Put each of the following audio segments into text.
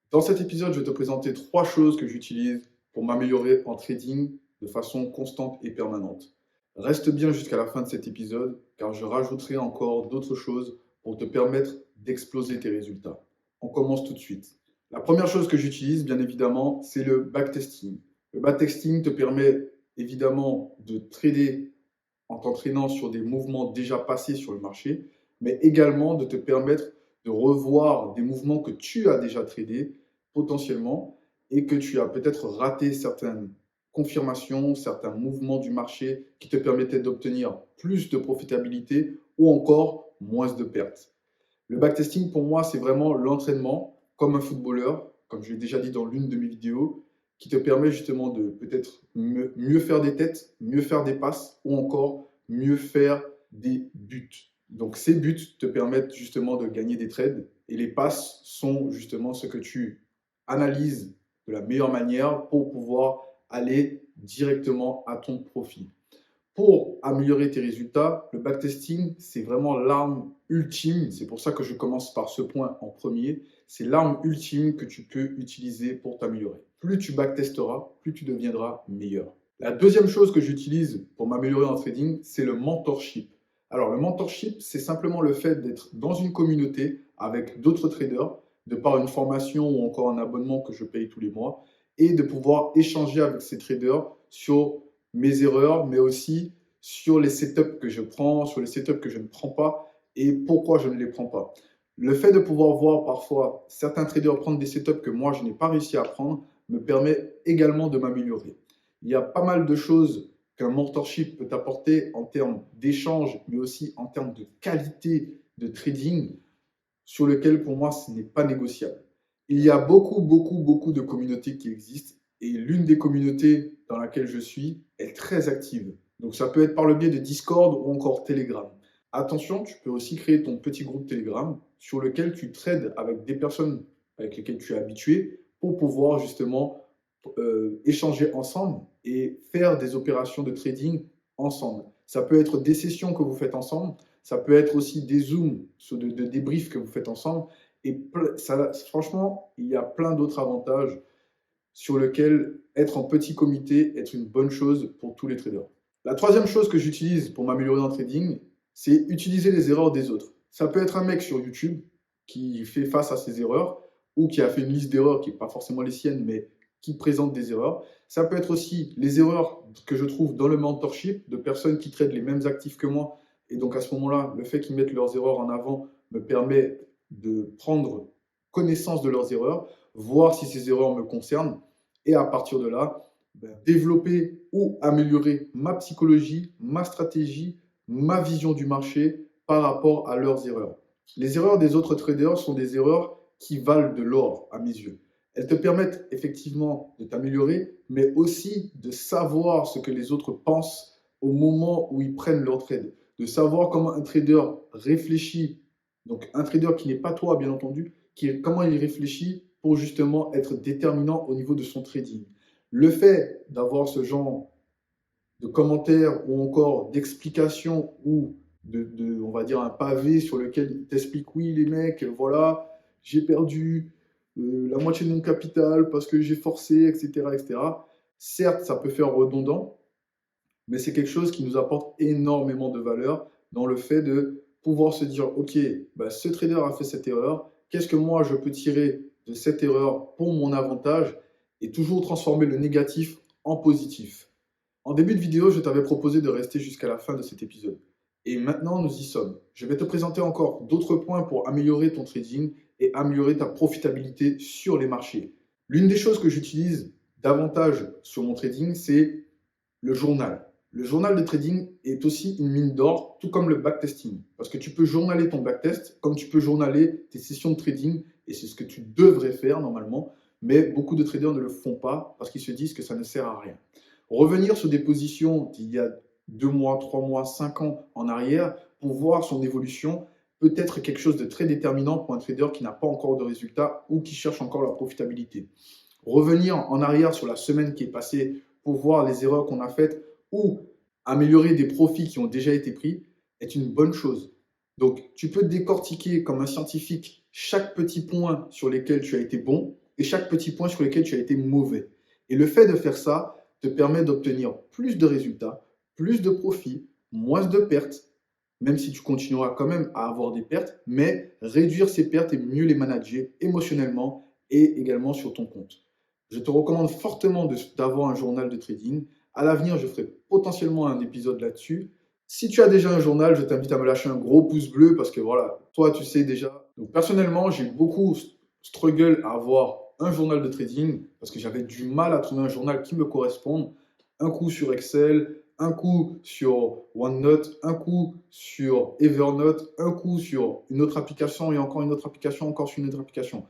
Dans cet épisode, je vais te présenter 3 choses que j'utilise pour m'améliorer en trading de façon constante et permanente. Reste bien jusqu'à la fin de cet épisode car je rajouterai encore d'autres choses pour te permettre d'exploser tes résultats. On commence tout de suite. La première chose que j'utilise, bien évidemment, c'est le backtesting. Le backtesting te permet évidemment de trader en t'entraînant sur des mouvements déjà passés sur le marché, mais également de te permettre de revoir des mouvements que tu as déjà tradés potentiellement et que tu as peut-être raté certaines confirmations, certains mouvements du marché qui te permettaient d'obtenir plus de profitabilité ou encore moins de pertes. Le backtesting, pour moi, c'est vraiment l'entraînement comme un footballeur, comme je l'ai déjà dit dans l'une de mes vidéos, qui te permet justement de peut-être mieux faire des têtes, mieux faire des passes ou encore mieux faire des buts. Donc ces buts te permettent justement de gagner des trades et les passes sont justement ce que tu analyses de la meilleure manière pour pouvoir aller directement à ton profit. Pour améliorer tes résultats, le backtesting, c'est vraiment l'arme ultime. C'est pour ça que je commence par ce point en premier. C'est l'arme ultime que tu peux utiliser pour t'améliorer. Plus tu backtesteras, plus tu deviendras meilleur. La deuxième chose que j'utilise pour m'améliorer en trading, c'est le mentorship. Alors, le mentorship, c'est simplement le fait d'être dans une communauté avec d'autres traders, de par une formation ou encore un abonnement que je paye tous les mois, et de pouvoir échanger avec ces traders sur mes erreurs, mais aussi sur les setups que je prends, sur les setups que je ne prends pas et pourquoi je ne les prends pas. Le fait de pouvoir voir parfois certains traders prendre des setups que moi je n'ai pas réussi à prendre me permet également de m'améliorer. Il y a pas mal de choses qu'un mentorship peut apporter en termes d'échange, mais aussi en termes de qualité de trading, sur lequel pour moi ce n'est pas négociable. Il y a beaucoup de communautés qui existent et l'une des communautés dans laquelle je suis est très active. Donc ça peut être par le biais de Discord ou encore Telegram. Attention, tu peux aussi créer ton petit groupe Telegram sur lequel tu trades avec des personnes avec lesquelles tu es habitué pour pouvoir justement échanger ensemble et faire des opérations de trading ensemble. Ça peut être des sessions que vous faites ensemble, ça peut être aussi des zooms de débriefs que vous faites ensemble. Et ça, franchement, il y a plein d'autres avantages sur lesquels être en petit comité est une bonne chose pour tous les traders. La troisième chose que j'utilise pour m'améliorer en trading, c'est utiliser les erreurs des autres. Ça peut être un mec sur YouTube qui fait face à ses erreurs ou qui a fait une liste d'erreurs qui n'est pas forcément les siennes, mais qui présente des erreurs. Ça peut être aussi les erreurs que je trouve dans le mentorship de personnes qui traitent les mêmes actifs que moi. Et donc à ce moment-là, le fait qu'ils mettent leurs erreurs en avant me permet de prendre connaissance de leurs erreurs, voir si ces erreurs me concernent et à partir de là, développer ou améliorer ma psychologie, ma stratégie, ma vision du marché par rapport à leurs erreurs. Les erreurs des autres traders sont des erreurs qui valent de l'or à mes yeux. Elles te permettent effectivement de t'améliorer, mais aussi de savoir ce que les autres pensent au moment où ils prennent leur trade, de savoir comment un trader réfléchit, donc un trader qui n'est pas toi bien entendu, comment il réfléchit pour justement être déterminant au niveau de son trading. Le fait d'avoir ce genre de commentaires ou encore d'explications ou on va dire, un pavé sur lequel il t'explique, oui les mecs, voilà, j'ai perdu la moitié de mon capital parce que j'ai forcé, etc., etc. Certes, ça peut faire redondant, mais c'est quelque chose qui nous apporte énormément de valeur dans le fait de pouvoir se dire, ok, bah, ce trader a fait cette erreur, qu'est-ce que moi je peux tirer de cette erreur pour mon avantage et toujours transformer le négatif en positif. En début de vidéo, je t'avais proposé de rester jusqu'à la fin de cet épisode. Et maintenant, nous y sommes. Je vais te présenter encore d'autres points pour améliorer ton trading et améliorer ta profitabilité sur les marchés. L'une des choses que j'utilise davantage sur mon trading, c'est le journal. Le journal de trading est aussi une mine d'or, tout comme le backtesting. Parce que tu peux journaler ton backtest, comme tu peux journaler tes sessions de trading, et c'est ce que tu devrais faire normalement, mais beaucoup de traders ne le font pas parce qu'ils se disent que ça ne sert à rien. Revenir sur des positions d'il y a 2 mois, 3 mois, 5 ans en arrière pour voir son évolution peut être quelque chose de très déterminant pour un trader qui n'a pas encore de résultats ou qui cherche encore la profitabilité. Revenir en arrière sur la semaine qui est passée pour voir les erreurs qu'on a faites ou améliorer des profits qui ont déjà été pris est une bonne chose. Donc, tu peux décortiquer comme un scientifique chaque petit point sur lesquels tu as été bon et chaque petit point sur lequel tu as été mauvais. Et le fait de faire ça te permet d'obtenir plus de résultats, plus de profits, moins de pertes, même si tu continueras quand même à avoir des pertes, mais réduire ces pertes et mieux les manager émotionnellement et également sur ton compte. Je te recommande fortement d'avoir un journal de trading. À l'avenir, je ferai potentiellement un épisode là-dessus. Si tu as déjà un journal, je t'invite à me lâcher un gros pouce bleu parce que voilà, toi, tu sais déjà. Donc, personnellement, j'ai beaucoup struggle à avoir un journal de trading parce que j'avais du mal à trouver un journal qui me corresponde. Un coup sur Excel, un coup sur OneNote, un coup sur Evernote, un coup sur une autre application et encore une autre application, encore sur une autre application.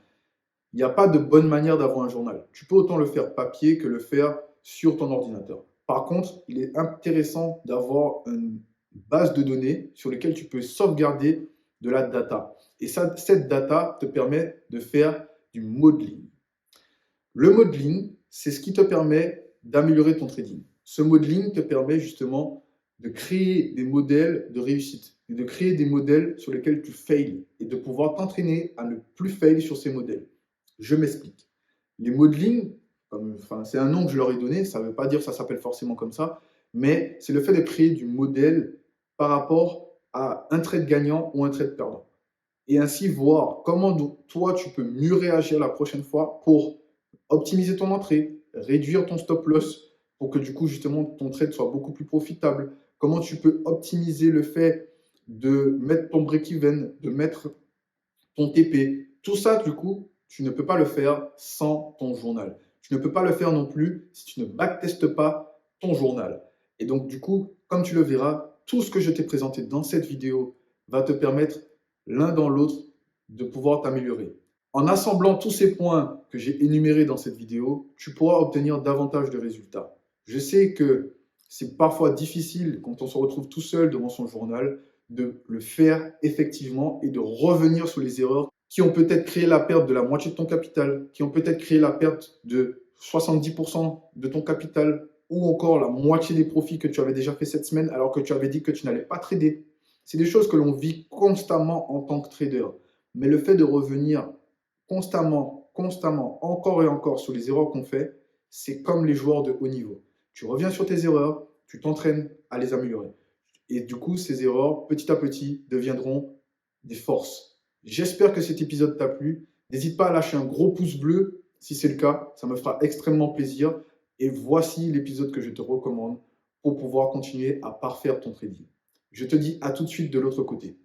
Il n'y a pas de bonne manière d'avoir un journal. Tu peux autant le faire papier que le faire sur ton ordinateur. Par contre, il est intéressant d'avoir une base de données sur laquelle tu peux sauvegarder de la data. Et ça, cette data te permet de faire du modeling. Le modeling, c'est ce qui te permet d'améliorer ton trading. Ce modeling te permet justement de créer des modèles de réussite et de créer des modèles sur lesquels tu fails et de pouvoir t'entraîner à ne plus fail sur ces modèles. Je m'explique. Les modeling, c'est un nom que je leur ai donné, ça ne veut pas dire que ça s'appelle forcément comme ça, mais c'est le fait de créer du modèle par rapport à un trade gagnant ou un trade perdant. Et ainsi voir comment toi, tu peux mieux réagir la prochaine fois pour optimiser ton entrée, réduire ton stop loss pour que du coup, justement, ton trade soit beaucoup plus profitable. Comment tu peux optimiser le fait de mettre ton break-even, de mettre ton TP. Tout ça, du coup, tu ne peux pas le faire sans ton journal. Tu ne peux pas le faire non plus si tu ne backtestes pas ton journal. Et donc, du coup, comme tu le verras, tout ce que je t'ai présenté dans cette vidéo va te permettre l'un dans l'autre de pouvoir t'améliorer. En assemblant tous ces points que j'ai énumérés dans cette vidéo, tu pourras obtenir davantage de résultats. Je sais que c'est parfois difficile quand on se retrouve tout seul devant son journal de le faire effectivement et de revenir sur les erreurs qui ont peut-être créé la perte de la moitié de ton capital, qui ont peut-être créé la perte de 70% de ton capital ou encore la moitié des profits que tu avais déjà fait cette semaine alors que tu avais dit que tu n'allais pas trader. C'est des choses que l'on vit constamment en tant que trader. Mais le fait de revenir constamment, encore et encore sur les erreurs qu'on fait, c'est comme les joueurs de haut niveau. Tu reviens sur tes erreurs, tu t'entraînes à les améliorer. Et du coup, ces erreurs, petit à petit, deviendront des forces. J'espère que cet épisode t'a plu. N'hésite pas à lâcher un gros pouce bleu si c'est le cas. Ça me fera extrêmement plaisir. Et voici l'épisode que je te recommande pour pouvoir continuer à parfaire ton trading. Je te dis à tout de suite de l'autre côté.